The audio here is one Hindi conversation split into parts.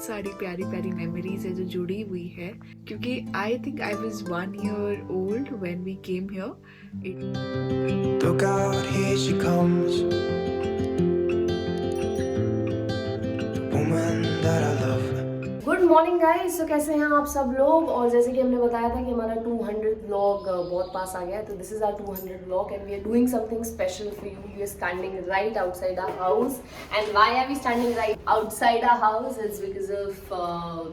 सारी प्यारी प्यारी मेमोरीज है जो जुड़ी हुई है, क्योंकि I think I was 1 year old when we came here. Look out, here she comes, the woman that I love. Good morning guys. तो कैसे हैं आप सब लोग। और जैसे कि हमने बताया था कि हमारा 200 व्लॉग बहुत पास आ गया है, तो this is our 200 vlog and we are doing something special for you. We are standing right outside our house. And why are we standing right outside our house is because of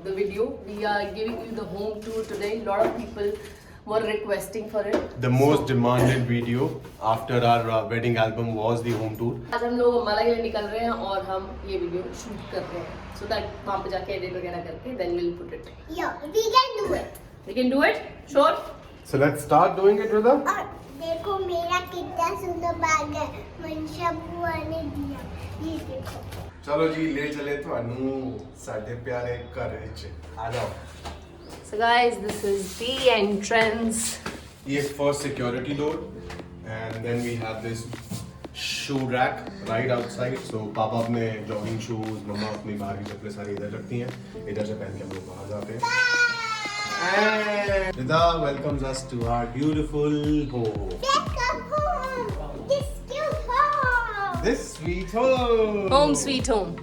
the video. We are giving you the home tour today. Lot of people were requesting for it. The most demanded video after our wedding album was the home tour. आज हम लोग अम्बाला के लिए निकल रहे हैं और हम ये वीडियो शूट कर रहे हैं, so that वहाँ पे जाके एडिट वगैरह करके then we'll put it. Yeah, we can do it. We can do it? Sure? So let's start doing it, Rida. और देखो मेरा कितना सुंदर बैग है, मनशा बुआ ने दिया. ये देखो. चलो जी ले चले तो अनु साढ़े प्यारे घर च आ जाओ. So guys, this is the entrance. Yes, first security door, and then we have this shoe rack right outside. So पापा अपने jogging shoes, मम्मा अपनी बाहर की चप्पलें सारी इधर रखती हैं. इधर से पहन के हम लोग बाहर जाते हैं. And Rida welcomes us to our beautiful home. Welcome home. This cute home. This sweet home. Home sweet home.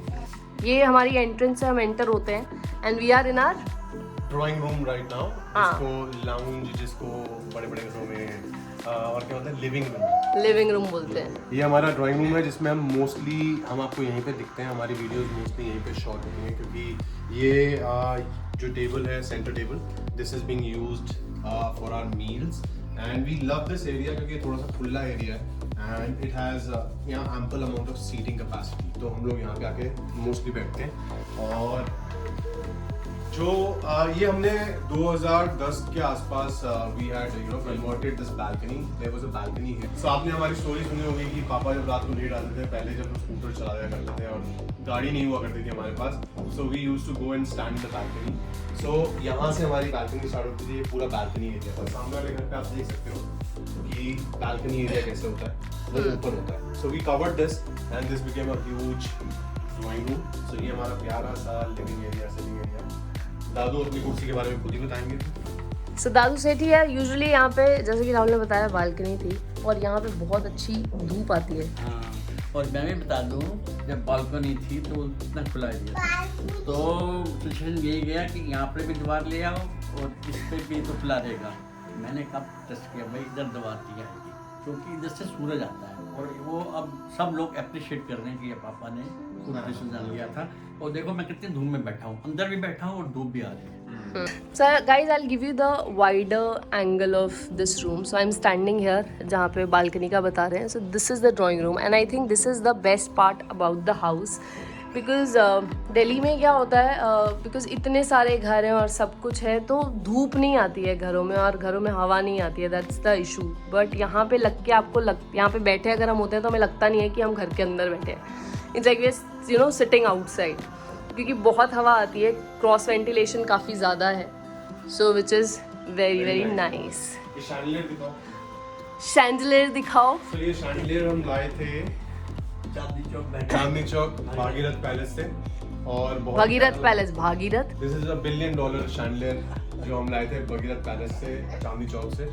ये हमारी एंट्रेंस से हम एंटर होते हैं and we are in our drawing room right now. हाँ. जिसको लाउंज, जिसको बड़े बड़े घरों में और क्या होता है लिविंग रूम बोलते हैं. ये हमारा ड्राइंग रूम है जिसमें हम मोस्टली हम आपको यहीं पे दिखते हैं. हमारी वीडियोस मोस्टली यहीं पे शॉट होती हैं क्योंकि ये जो टेबल है centre table, this is being used for our meals and we love this area क्योंकि ये थोड़ा सा खुला एरिया है एंड इट हैज़ यहाँ ample amount of seating capacity. तो हम लोग यहाँ पे आके मोस्टली बैठते हैं. और जो ये हमने 2010 के आसपास we had converted this balcony. There was a balcony here. So आपने हमारी स्टोरी सुनी होगी कि पापा जब रात को लेट आते थे पहले, जब हम स्कूटर चलाया करते थे और गाड़ी नहीं हुआ करती थी हमारे पास, so we used to go and stand in the balcony. So यहाँ से हमारी बालकनी स्टार्ट होती थी. ये पूरा बालकनी एरिया था. सामने वाले घर पे आप देख सकते हो कि बालकनी एरिया कैसे होता है, वो ओपन होता है. So we covered this and this became a huge drawing room. So ये हमारा प्यारा सा लिविंग एरिया, सिटिंग एरिया. दादू अपनी कुर्सी के बारे में खुद ही बताएंगे. सो दादू सेठ ही है. यूजुअली यहाँ पे जैसे कि राहुल ने बताया बालकनी थी और यहाँ पे बहुत अच्छी धूप आती है. हाँ, और मैं भी बता दूँ जब बालकनी थी तो इतना खुला एरिया, तो सिचुएशन यही गया कि यहाँ पे भी दीवार ले आओ और इस पे भी तो खुला रहेगा. मैंने कब टेस्ट किया भाई इधर दीवार दिया है क्योंकि इधर से सूरज आता है और वो अब सब लोग अप्रिशिएट कर रहे हैं कि ये पापा ने खुद डिसीजन लिया था. और देखो मैं कितनी धूप में बैठा हूँ, अंदर भी बैठा हूँ और धूप भी आ रही है. So guys, I'll give you the wider angle of this room. So I'm standing here जहाँ पे बालकनी का बता रहे हैं. So this is the drawing room and I think this is the best part about the house because Delhi में क्या होता है because इतने सारे घर हैं और सब कुछ है तो धूप नहीं आती है घरों में और घरों में हवा नहीं आती है. That's the issue. But यहाँ पे लग के आपको यहाँ पे बैठे अगर हम होते हैं तो हमें लगता नहीं है कि हम घर के अंदर बैठे हैं. It's like we're sitting outside. क्योंकि बहुत हवा आती है, क्रॉस वेंटिलेशन काफ़ी ज़्यादा है. So which is very very nice. ये शैंडलियर दिखाओ. शैंडलियर दिखाओ. तो ये शैंडलियर हम लाए थे चांदनी चौक भागीरथ पैलेस से. और Bhagirath palace. Bhagirath. This is $1 billion chandelier जो हम लाए थे भागीरथ पैलेस से, चांदनी चौक से.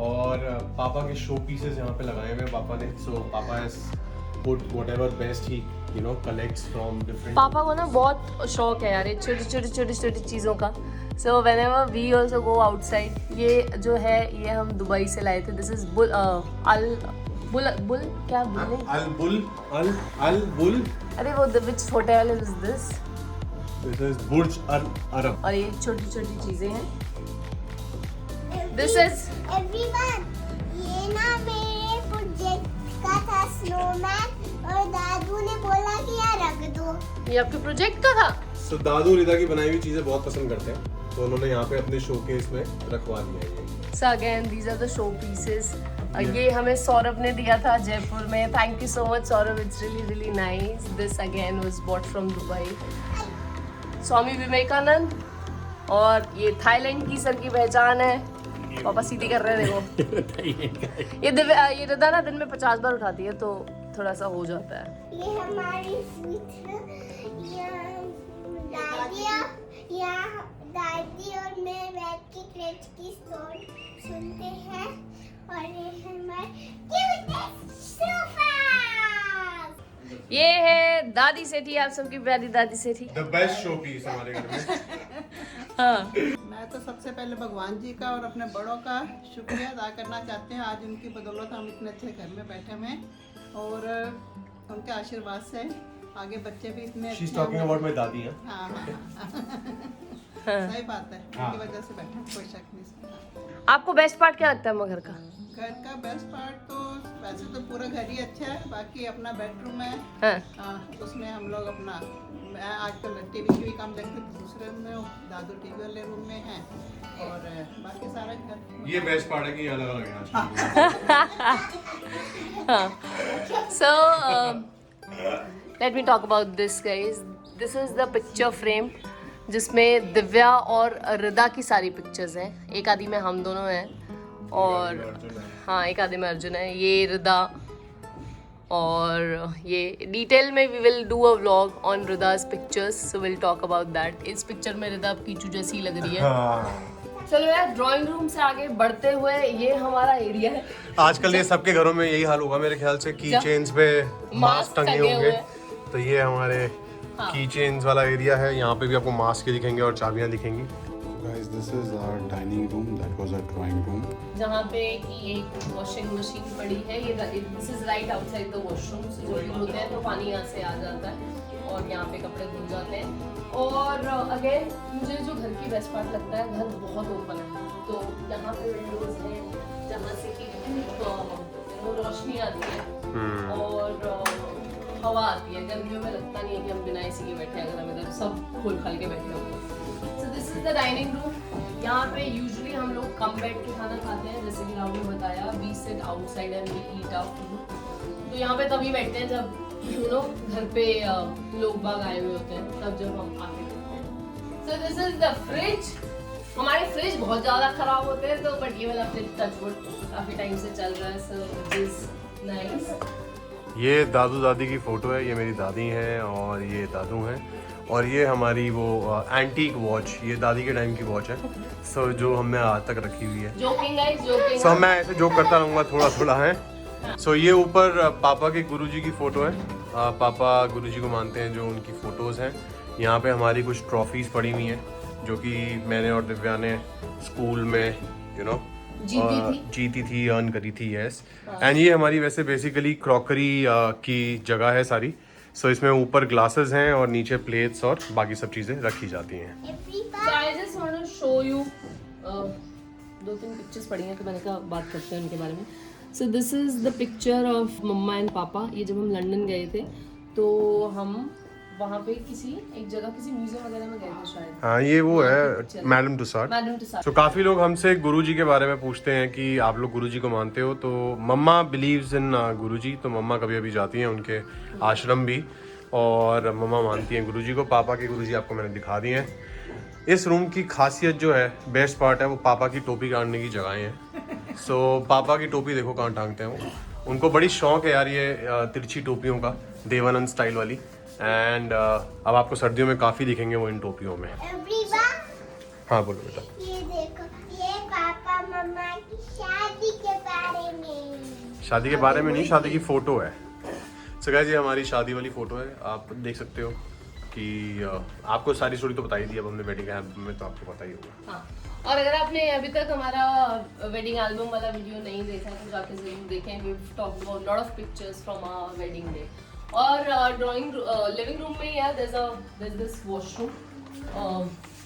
और पापा के शो पीसेस यहाँ पे लगाए हुए पापा ने. सो पापा has put whatever best he collects from different. पापा को ना बहुत शौक है यार छोटी छोटी चीज़ों का. सो whenever we also go outside, ये जो है ये हम दुबई से लाए थे. दिस इज बुल बुल क्या बुल अल बुल. अरे वो which hotel is this? This is Burj Al Arab. और ये छोटी छोटी चीज़ें हैं. दिस इज Everyone, ये ना मेरे प्रोजेक्ट का था स्नोमैन और दादू ने बोला कि यार रख दो. ये आपके प्रोजेक्ट का था. सो दादू रिदा की बनाई हुई चीजें बहुत पसंद करते हैं तो उन्होंने यहाँ पे अपने शोकेस में रखवा दिया है ये. So again, these are the show pieces. ये हमें सौरभ ने दिया था जयपुर में. Thank you so much Saurabh. It's really really nice. This again was bought from Dubai. Swami Vivekananda. और ये थाईलैंड की सर की पहचान है. पापा सीधी कर रहे हैं देखो. ये रिदा ना दिन में 50 बार उठाती है तो थोड़ा सा हो जाता है. ये हमारी स्वीट दादिया प्रोजेक्ट की स्टोरी सुनते हैं और ये हमारे क्यूटेस्ट सोफा। ये है दादी सेठी, आप सबकी प्यारी दादी सेठी। द बेस्ट शो पीस हमारे घर में। हाँ, मैं तो सबसे पहले भगवान जी का और अपने बड़ों का शुक्रिया अदा करना चाहते हैं। आज उनकी बदौलत हम इतने अच्छे घर में बैठे हुए हैं और उनके आशीर्वाद से आगे बच्चे भी इतने She's talking about my दादी हैं। हाँ सही बात है, उनकी वजह से बैठे हैं, कोई शक नहीं इसमें। आपको बेस्ट पार्ट क्या लगता है अम्मा घर का? घर का बेस्ट पार्ट तो वैसे तो पूरा घर ही अच्छा है, बाकी अपना बेडरूम है। हाँ। उसमें हम लोग अपना, मैं आजकल टीवी की भी काम देखती हूँ, दूसरे रूम में हूँ, दादू टीवी वाले रूम में हैं और बाकी सारा घर। ये बेस्ट पार्ट है कि अलग अलग है। So let me talk about this, guys. This is the picture frame जिसमें दिव्या और रिदा की सारी पिक्चर्स हैं। एक आदि में हम दोनों हैं और हाँ, एक आदि में अर्जुन है। ये रिदा और ये डिटेल में we will do a vlog on Rida's pictures, so will talk about that. इस पिक्चर में रिदा कीचू जैसी लग रही है। चलो यार, ड्राइंग रूम से आगे बढ़ते हुए ये हमारा एरिया है। आजकल ये सबके घरों में यही हाल होगा मेरे ख्याल से, की चेन्स पे मास्क टंगे होंगे। तो ये हमारे की चेन्स वाला एरिया है, यहाँ पे भी आपको मास्क दिखेंगे और चाबियाँ दिखेंगी। Guys, this is our dining room. That was our drawing room. जहाँ पे कि एक वॉशिंग मशीन पड़ी है। ये this is right outside the washroom. जब भी धोते हैं तो पानी यहाँ से आ जाता है और यहाँ पे कपड़े धुल जाते हैं। और अगेन मुझे जो घर की बेस्ट पार्ट लगता है, घर बहुत ओपन है, तो यहाँ पे विंडोज हैं जहाँ से कि रोशनी आती है और हवा आती है। गर्मियों में लगता नहीं है कि हम बिना एसी के बैठे हैं, अगर हम इधर सब खोल खाल के बैठे होंगे। So this is the dining room. यहाँ पे यूजुअली हम लोग कम बैठ के खाना खाते हैं, जैसे कि राहुल ने बताया, we sit outside and we eat out food. तो यहाँ पे तभी बैठते हैं जब घर पे लोग बाग आए हुए होते हैं, तब जब हम आके खाते हैं। So this is the fridge. हमारे फ्रिज बहुत ज़्यादा खराब होते हैं, तो बट ये वाला फ्रिज टचवुड काफ़ी टाइम से चल रहा है। So it is nice. ये दादू दादी की फ़ोटो है, ये मेरी दादी हैं और ये दादू हैं। और ये हमारी वो एंटीक वॉच, ये दादी के टाइम की वॉच है। सो जो हमने आज तक रखी हुई है। Joking guys, joking. सो मैं ऐसे जोक करता रहूँगा थोड़ा थोड़ा है। सो ये ऊपर पापा के गुरुजी की फ़ोटो है। पापा गुरुजी को मानते हैं, जो उनकी फ़ोटोज़ हैं। यहाँ पे हमारी कुछ ट्रॉफीज़ पड़ी हुई हैं जो कि मैंने और दिव्या ने स्कूल में जीती थी, अर्न करी थी। यस। एंड ये हमारी वैसे बेसिकली क्रॉकरी की जगह है सारी। सो इसमें ऊपर ग्लासेस हैं और नीचे प्लेट्स और बाकी सब चीज़ें रखी जाती हैं। So I just want to show you 2-3 pictures पड़ी हैं, तो मैंने कहा बात करते हैं उनके बारे में। So this is the picture of mama and papa. ये जब हम लंदन गए थे तो हम वहाँ पे किसी एक जगह किसी म्यूजियम वगैरह में गए थे शायद। हाँ, ये वो है मैडम टुसाड। तो काफ़ी लोग हमसे गुरुजी के बारे में पूछते हैं कि आप लोग गुरुजी को मानते हो। तो मम्मा बिलीव्स इन गुरुजी, तो मम्मा कभी अभी जाती हैं उनके आश्रम भी, और मम्मा मानती हैं गुरुजी को। पापा के गुरुजी आपको मैंने दिखा दिए हैं। इस रूम की खासियत जो है, बेस्ट पार्ट है, वो पापा की टोपी काटने की जगहें हैं। सो पापा की टोपी देखो कहाँ टांगते हैं वो। उनको बड़ी शौक है यार ये तिरछी टोपियों का, देवानंद स्टाइल वाली। एंड अब आपको सर्दियों में काफ़ी दिखेंगे वो इन टोपियों में। हाँ बोलो बेटा। ये देखो, ये पापा मम्मा की शादी के बारे में। शादी के बारे में नहीं, शादी की फ़ोटो है। सो गाइस, ये हमारी शादी वाली फ़ोटो है। आप देख सकते हो कि आपको सारी स्टोरी तो बता ही दी, अब हमने वेडिंग एल्बम में तो आपको पता ही होगा। हाँ, और अगर आपने अभी तक हमारा वेडिंग एल्बम वाला वीडियो नहीं देखा तो जाके जरूर देखें। We talk about lot of pictures from our wedding day. और ड्राइंग लिविंग रूम में ही है, there's this वॉशरूम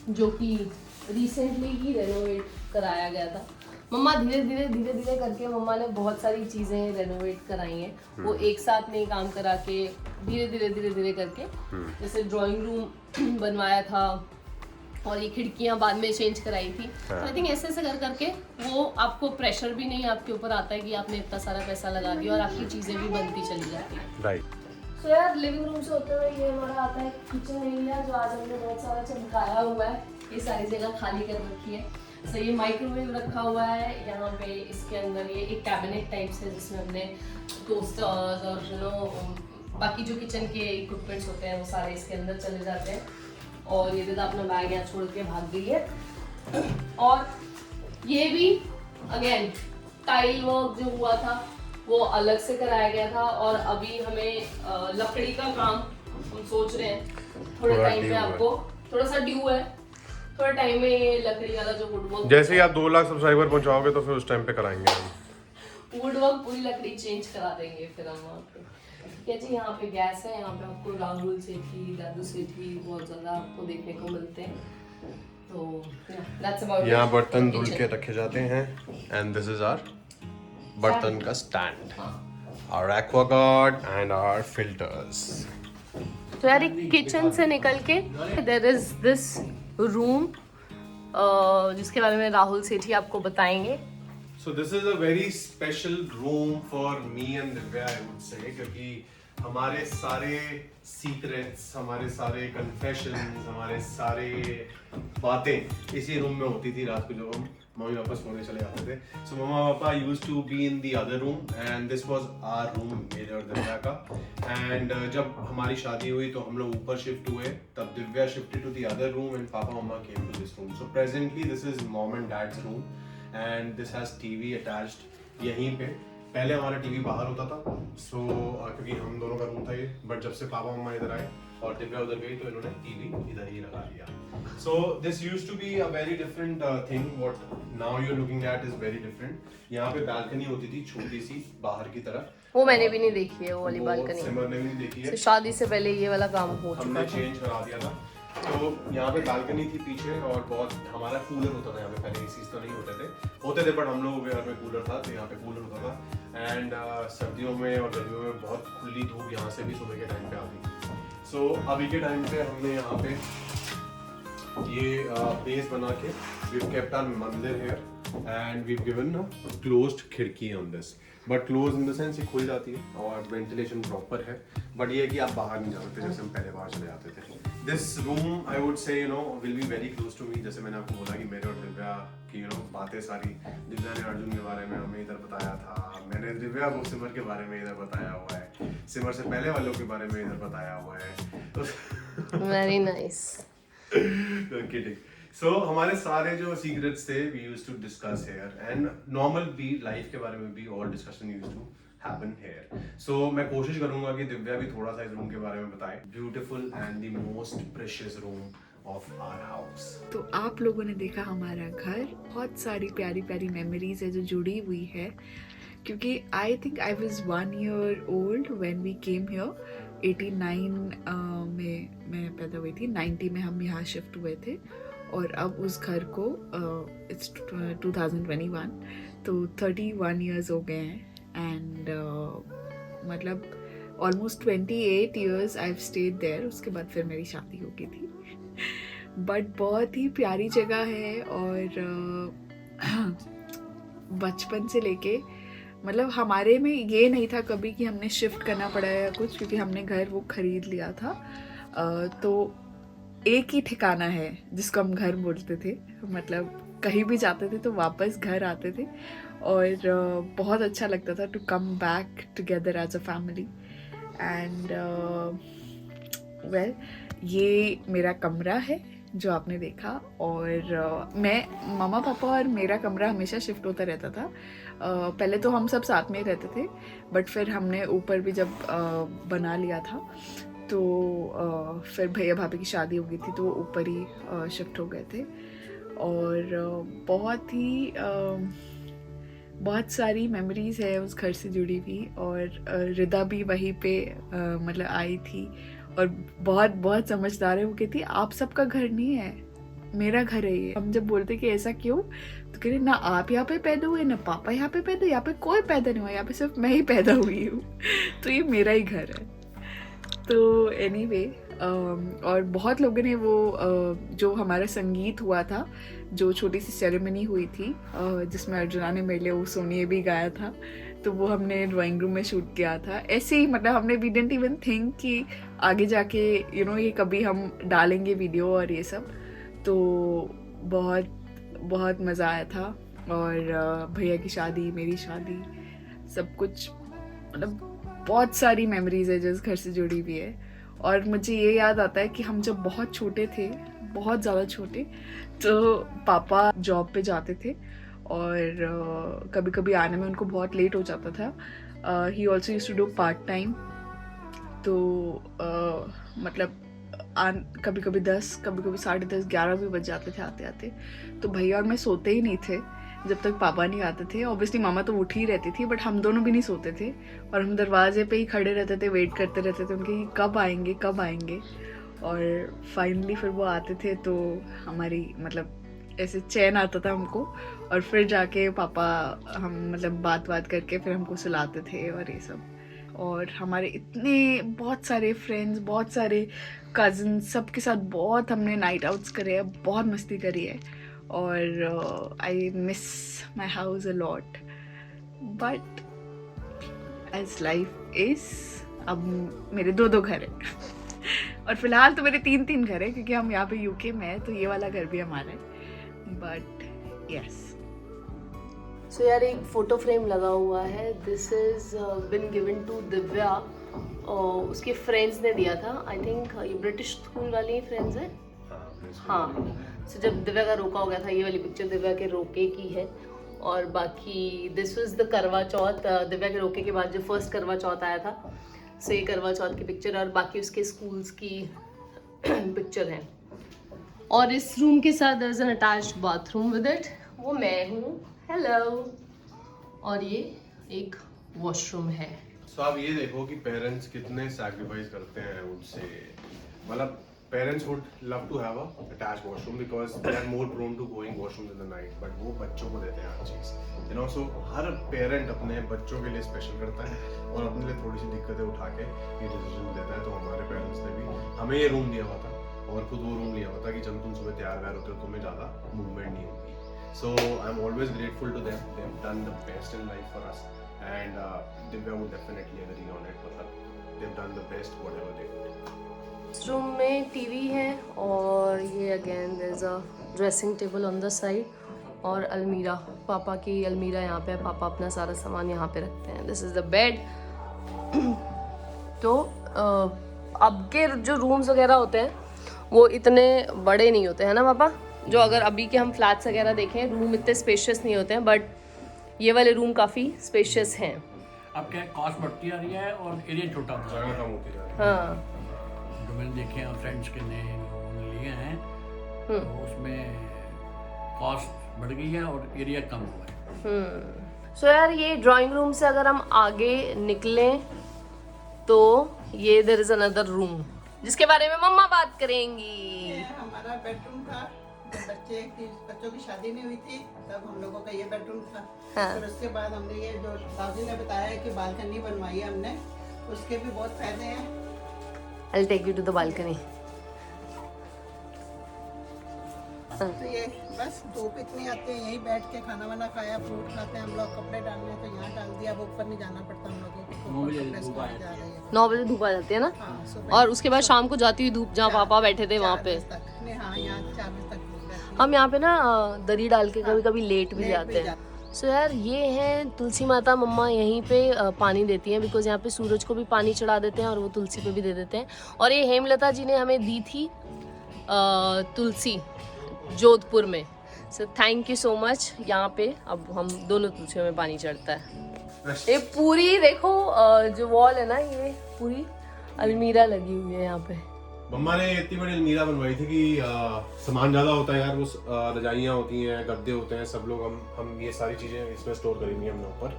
जो कि रिसेंटली ही रेनोवेट कराया गया था। मम्मा धीरे धीरे करके मम्मा ने बहुत सारी चीज़ें रेनोवेट कराई हैं। वो एक साथ में ही काम करा के धीरे करके, जैसे ड्राइंग रूम बनवाया था और ये खिड़कियाँ बाद में चेंज कराई थी। तो आई थिंक ऐसे करके वो आपको प्रेशर भी नहीं आपके ऊपर आता है कि आपने इतना सारा पैसा लगा दिया, और आपकी चीज़ें भी बनती चली जाती हैं। राइट। तो यार लिविंग रूम से होते हुए ये हमारा आता है किचन एरिया, जो आज हमने बहुत सारा चमकाया हुआ है। ये सारी जगह खाली कर रखी है। सो ये माइक्रोवेव रखा हुआ है यहाँ पे। इसके अंदर ये एक कैबिनेट टाइप से, जिसमें हमने टोस्टर्स और बाकी जो किचन के इक्विपमेंट्स होते हैं वो सारे इसके अंदर चले जाते हैं। और ये दादा अपना बैग यहाँ छोड़ के भाग गई है। और ये भी अगेन टाइल वर्क जो हुआ था वो अलग से कराया गया था, और अभी हमें लकड़ी का काम हम सोच रहे हैं थोड़े थोड़ा टाइम में due है। आपको थोड़ा सा ड्यू है, थोड़ा टाइम में ये लकड़ी वाला जो वुड वर्क जैसे ही आप 2 लाख सब्सक्राइबर पहुंचाओगे तो फिर उस टाइम पे कराएंगे हम। वुड वर्क पूरी लकड़ी चेंज करा देंगे फिर हम वहाँ पे। ठीक है जी, यहाँ पे गैस है, यहाँ पे आपको राहुल सेठी, दादू सेठी बहुत ज़्यादा आपको देखने को मिलते हैं। तो that's about यहाँ it. बर्तन धुल Kitchen. के रखे जाते हैं एंड दिस इज आवर बर्तन का stand, our Aquaguard and our filters. तो यार किचन से निकल के देयर इज दिस रूम जिसके बारे में राहुल सेठी आपको बताएंगे। So this is a very special room for me and Divya, I would say, क्योंकि हमारे सारे सीक्रेट्स, हमारे सारे कन्फेशंस, हमारे सारे बातें इसी रूम में होती थी रात को जब हम मम्मी पापा सोने चले जाते थे। So मम्मा पापा used to be in the other room and this was our room, मेरे और दिव्या का। And जब हमारी शादी हुई तो हम लोग ऊपर शिफ्ट हुए, तब Divya shifted to the other room and पापा मम्मा came to this room. So presently this is mom and dad's room and this has TV attached यहीं पे। पहले हमारा टीवी बाहर होता था, सो क्योंकि हम दोनों का रूम था ये, बट जब से पापा मम्मा इधर आए और दिव्या उधर गई तो इन्होंने टीवी इधर ही लगा दिया। So this used to be a very different thing, what now you are looking at is very different. यहाँ पे बालकनी होती थी छोटी सी बाहर की तरफ, वो मैंने भी नहीं देखी है, वो वाली वो बालकनी। सिमर ने भी नहीं देखी है, शादी से पहले ये वाला काम हो चुका हमने था। चेंज करा दिया था। तो यहाँ पे बालकनी थी पीछे और बहुत हमारा कूलर होता था यहाँ पे, पहले एसीज तो नहीं होते थे बट हम लोगों के घर में कूलर था, तो यहाँ पे कूलर होता था। एंड सर्दियों में और गर्मियों में बहुत खुली धूप यहाँ से भी सुबह के टाइम पे आती। सो अभी के टाइम पे हमने यहाँ पे ये बेस बना के we've kept our मंदिर here and we've given a closed खिड़की on this, but closed in the sense ये खुल जाती है और ventilation proper है, but ये है कि आप बाहर नहीं जा सकते जैसे हम पहले बाहर चले जाते थे। This room I would say will be very close to me, जैसे मैंने आपको बोला कि मेरे और दिव्या की बातें सारी, दिव्या ने अर्जुन के बारे में हमें इधर बताया था, मैंने दिव्या को सिमर के बारे में इधर बताया हुआ है, सिमर से पहले वालों के बारे में इधर बताया हुआ है। Very nice. किडिंग। सो हमारे सारे जो सीक्रेट्स थे we used to discuss here and normal भी लाइफ के बारे में भी और discussion used to happen here. So मैं कोशिश करूंगा कि दिव्या भी थोड़ा सा इस रूम के बारे में बताए। Beautiful and the most precious room of our house. तो आप लोगों ने देखा हमारा घर, बहुत सारी प्यारी प्यारी मेमोरीज है जो जुड़ी हुई है, क्योंकि I think I was 1 year old when we came here. 89 में मैं पैदा हुई थी, 90 में हम यहाँ शिफ्ट हुए थे और अब उस घर को इट्स 2021, तो 31 years हो गए हैं। एंड मतलब almost 28 years I have stayed there. उसके बाद फिर मेरी शादी हो गई थी, बट बहुत ही प्यारी जगह है। और बचपन से लेके मतलब हमारे में ये नहीं था कभी कि हमने शिफ्ट करना पड़ा या कुछ, क्योंकि हमने घर वो खरीद लिया था। तो एक ही ठिकाना है जिसको हम घर बोलते थे, मतलब कहीं भी जाते थे तो वापस घर आते थे और बहुत अच्छा लगता था to come back together as a family. And well, ये मेरा कमरा है जो आपने देखा, और मैं मामा पापा और मेरा कमरा हमेशा शिफ्ट होता रहता था। पहले तो हम सब साथ में रहते थे, बट फिर हमने ऊपर भी जब बना लिया था तो फिर भैया भाभी की शादी हो गई थी तो वो ऊपर ही शिफ्ट हो गए थे। और बहुत सारी मेमोरीज़ है उस घर से जुड़ी हुई, और रिदा भी वहीं पे मतलब आई थी और बहुत बहुत समझदार है। वो कहती आप सबका घर नहीं है, मेरा घर है ये। हम जब बोलते कि ऐसा क्यों, तो कह रहे ना आप यहाँ पे पैदा हुए ना पापा यहाँ पे पैदा, यहाँ पे कोई पैदा नहीं हुआ, यहाँ पे सिर्फ मैं ही पैदा हुई हूँ तो ये मेरा ही घर है। तो एनीवे, और बहुत लोगों ने वो जो हमारा संगीत हुआ था, जो छोटी सी सेरेमनी हुई थी जिसमें अर्जुना ने मेरे लिए वो सोनिए भी गाया था, तो वो हमने ड्राइंग रूम में शूट किया था। ऐसे ही मतलब हमने वी डिडंट इवन थिंक कि आगे जाके ये कभी हम डालेंगे वीडियो और ये सब। तो बहुत बहुत मज़ा आया था। और भैया की शादी, मेरी शादी, सब कुछ मतलब बहुत सारी मेमोरीज है जो इस घर से जुड़ी हुई है। और मुझे ये याद आता है कि हम जब बहुत छोटे थे, बहुत ज़्यादा छोटे, तो पापा जॉब पे जाते थे और कभी कभी आने में उनको बहुत लेट हो जाता था. He also used to do part time. तो मतलब कभी कभी 10, कभी कभी 10:30, 11 भी बज जाते थे आते आते. तो भैया और मैं सोते ही नहीं थे जब तक पापा नहीं आते थे. ऑब्वियसली मामा तो उठी ही रहती थी, बट हम दोनों भी नहीं सोते थे और हम दरवाजे पे ही खड़े रहते थे, वेट करते रहते थे उनके कि कब आएंगे कब आएंगे. और फाइनली फिर वो आते थे तो हमारी मतलब ऐसे चैन आता था हमको. और फिर जाके पापा हम मतलब बात करके फिर हमको सुलाते थे और ये सब. और हमारे इतने बहुत सारे फ्रेंड्स, बहुत सारे कज़न्स, सबके साथ बहुत हमने नाइट आउट्स करे हैं, बहुत मस्ती करी है. और I miss my house a lot. But as life is, अब मेरे 2 घर हैं. और फिलहाल तो मेरे 3 घर हैं क्योंकि हम यहाँ पे यूके में हैं, तो ये वाला घर भी हमारा है. But yes. सो यार एक फ़ोटो फ्रेम लगा हुआ है. This is been given to Divya. उसके फ्रेंड्स ने दिया था. आई थिंक ये ब्रिटिश स्कूल वाली ही फ्रेंड्स हैं. हाँ. सो जब दिव्या का रोका हो गया था, ये वाली पिक्चर दिव्या के रोके की है. और बाकी दिस वाज द करवा चौथ. दिव्या के रोके के बाद जो फर्स्ट करवा चौथ आया था, सो ये करवा चौथ की पिक्चर. और बाकी उसके स्कूल्स की पिक्चर है. और इस रूम के साथ there is an attached bathroom with it. वो मैं हूँ. हेलो. और ये एक वॉशरूम है. सो आप ये देखो कि पेरेंट्स कितने सैक्रिफाइस करते हैं उनसे. मतलब parents would love to have a attached washroom because they are more prone to going washroom in the night, but वो बच्चों को देते हैं हर चीज़. यू नो, सो हर पेरेंट अपने बच्चों के लिए स्पेशल करता है और अपने लिए थोड़ी सी दिक्कतें उठा के ये डिसीजन लेता है. तो हमारे पेरेंट्स ने भी हमें ये रूम दिया हुआ था और खुद वो रूम लिया हुआ था कि जब तुम सुबह तैयार व्यार होते हो तुम्हें ज़्यादा मूवमेंट नहीं होगी. So I'm always grateful to them. They've done the best in life for us, and Divya would definitely agree on it. They've done the best whatever they could. इस रूम में टीवी है और ये again there is a dressing table on the side और अलमीरा. पापा की अलमीरा यहाँ पे है. पापा अपना सारा सामान यहाँ पे रखते हैं. This is the bed. तो अब के जो रूम्स वगैरह होते हैं वो इतने बड़े नहीं होते हैं ना पापा. जो अगर अभी के हम फ्लैट्स वगैरह देखें, रूम इतने स्पेशियस नहीं होते हैं, बट ये वाले रूम काफ़ी स्पेशियस हैं. अब क्या कॉस्ट बढ़ती जा रही है और एरिया छोटा होता जगह कम होती जा रही है. हाँ. जो मैंने देखे हैं फ्रेंड्स के नए लोगों ने लिए हैं, तो उसमें कॉस्ट बढ़ गई है और एरिया कम हुआ है. सो यार ये ड्राइंग रूम से अगर हम आगे निकलें तो ये देयर इज अनदर रूम जिसके बारे में मम्मा बात करेंगी. ये हमारा बेडरूम था. जब बच्चों की शादी नहीं हुई थी तब हम लोगों का ये बेडरूम था. हाँ. फिर उसके बाद हमने ये जो दादी ने बताया कि बालकनी बनवाई है हमने, उसके भी बहुत फायदे हैं. I'll take you to the balcony. तो ये बस धूप इतनी आती है, यहीं बैठ के खाना वाना खाया, फ्रूट खाते हैं हम लोग. कपड़े डालने तो यहाँ डाल दिया, अब ऊपर नहीं जाना पड़ता हम लोगों को. 9 बजे कपड़े धूप आ सुखाने जा रही है. 9 बजे धूप आ जाती है ना. हाँ, सुबह और उसके बाद शाम को जाती हुई धूप जहाँ पापा बैठे थे वहाँ 4 पे. बजे तक. नहीं, हाँ, यहाँ 4 बजे तक धूप रहती है. हम यहाँ पे ना दरी डाल के कभी कभी लेट भी लेट जाते भी हैं. सो यार ये है तुलसी माता. मम्मा यहीं पे पानी देती हैं बिकॉज यहाँ पे सूरज को भी पानी चढ़ा देते हैं और वो तुलसी पे भी दे देते हैं. और ये हेमलता जी ने हमें दी थी तुलसी जोधपुर में. So thank you so much. यहाँ पे अब हम दोनों तुलसियों में पानी चढ़ता है. ये पूरी देखो जो वॉल है ना, ये पूरी अलमीरा लगी हुई है यहाँ पे. मम्मा ने इतनी बड़ी अलमीरा बनवाई थी कि सामान ज़्यादा होता है यार. वो रजाइयाँ होती हैं, गद्दे होते हैं, सब लोग हम ये सारी चीज़ें इसमें स्टोर करी हुई हैं हमने ऊपर.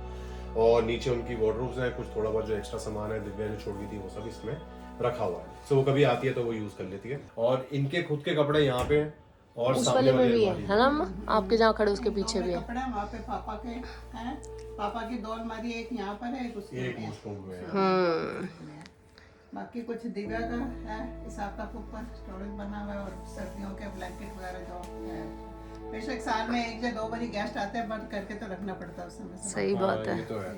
और नीचे उनकी वार्डरोब्स हैं, कुछ थोड़ा बहुत जो एक्स्ट्रा सामान है दिव्या ने छोड़ दी थी वो सब इसमें रखा हुआ है. सो वो कभी आती है तो वो यूज़ कर लेती है. और इनके खुद के कपड़े यहाँ पे हैं और उस सामने वाले में वाली भी अलमारी है ना अम्मा. आपके जहाँ खड़े उसके पीछे भी है. कपड़े वहाँ पे पापा के हैं. पापा की 2 अलमारी, एक यहाँ पर है, एक उसमें एक है. उस रूम में है. बाकी कुछ दिव्या का है हिसाब का ऊपर स्टोरेज बना हुआ है. और सर्दियों के ब्लैंकेट वगैरह जो है. बेशक साल में 1 या 2 बार गेस्ट आते हैं, बंद करके तो रखना पड़ता है उस समय. सही बात ये है. तो है.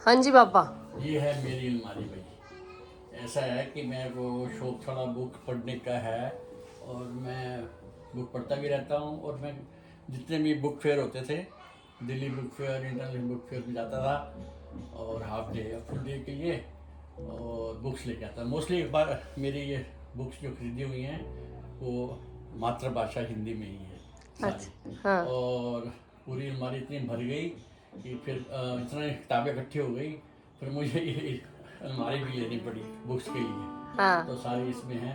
हाँ जी पापा. ये है मेरी अलमारी भाई. ऐसा है कि मेरे को शौक थोड़ा बुक पढ़ने का है और मैं बुक पढ़ता भी रहता हूँ. और मैं जितने भी बुक फेयर होते थे, Delhi book fair, international book fair में जाता था और हाफ डे या फुल डे के लिए और बुक्स लेके आता. मोस्टली एक बार मेरी ये बुक्स जो खरीदी हुई हैं वो मातृभाषा हिंदी में ही है सारी. हाँ. और पूरी अलमारी इतनी भर गई कि फिर इतना किताबें इकट्ठी हो गई, फिर मुझे ये अलमारी भी लेनी पड़ी बुक्स के लिए। हाँ तो सारी इसमें है,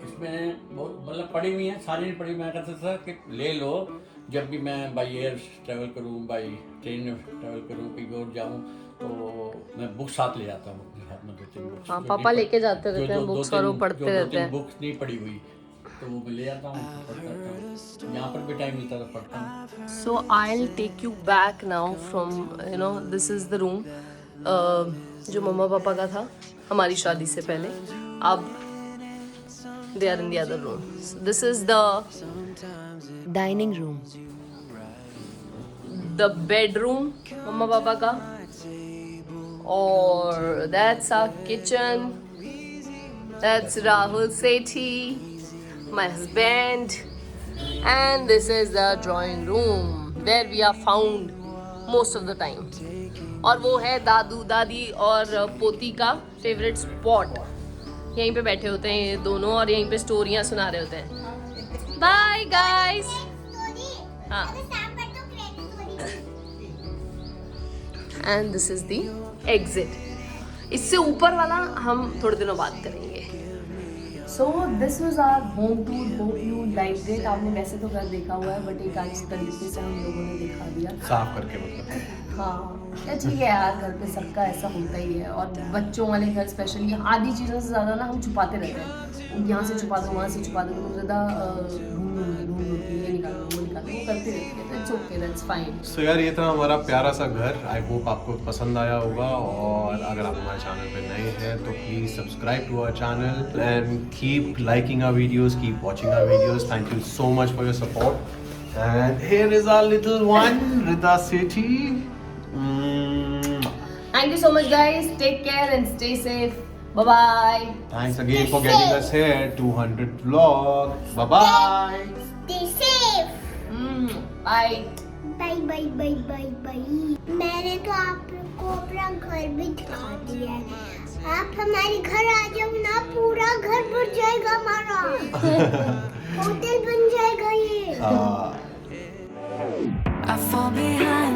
इसमें बहुत मतलब पड़ी हुई हैं, सारी नहीं पड़ी। मैं कहता था कि ले लो, जब भी मैं बाई एयर ट्रैवल करूँ, बाई ट्रेन ट्रैवल करूँ, कहीं और जाऊँ तो मैं बुक साथ ले जाता हूँ अपने साथ में, 2-3 बुक्स। हाँ, पापा लेके जाते रहते हैं बुक्स और वो पढ़ते रहते हैं। बुक्स नहीं पढ़ी हुई तो वो मैं ले जाता हूँ, पढ़ता था। यहाँ पर भी टाइम मिलता था, पढ़ता हूँ। So I'll take you back now from, you know, this is the room जो मम्मा पापा का था हमारी शादी से पहले। अब they are in the other room. So this is the dining room, the bedroom मम्मा पापा का, और that's our kitchen. That's Rahul Sethi, my husband. And this is the drawing room where we are found most of the time. और वो है दादू दादी और पोती का फेवरेट स्पॉट। यहीं पे बैठे होते हैं ये दोनों और यहीं पे स्टोरियां सुना रहे होते हैं। Bye guys. हाँ, and this is the exit. इससे ऊपर वाला हम थोड़े दिनों बाद करेंगे। So this was our home tour, hope you liked it. आपने वैसे तो घर देखा हुआ है बट एक अच्छी तरीके से हम लोगों ने दिखा दिया, साफ करके मतलब। हाँ क्या ठीक है यार, घर पे सबका ऐसा होता ही है। और बच्चों वाले घर स्पेशली आधी चीज़ों से ज़्यादा ना हम छुपाते रहते हैं, यहाँ से छुपा दो, वहाँ से छुपा दो, तो ज़्यादा ढूंढ लूँगी, ये निकालो वो निकालो, वो करते रहते हैं। It's okay, that's fine. So यार ये था हमारा प्यारा सा घर। आई होप आपको पसंद आया होगा, और अगर आप हमारे चैनल पे नए हैं तो please subscribe to our channel and keep liking our videos, keep watching our videos. Thank you so much for your support. And here is our little one, Rida Sethi. Thank you so much guys, take care and stay safe. Bye bye. Thanks again for getting us here. 200 vlog. Bye bye. Stay safe. Bye. Bye bye bye bye bye. मैंने तो आपको अपना घर भी दिखा दिया है। आप हमारे घर आ जाओ ना, पूरा घर भर जाएगा हमारा। होटल बन जाएगा ये। I fall behind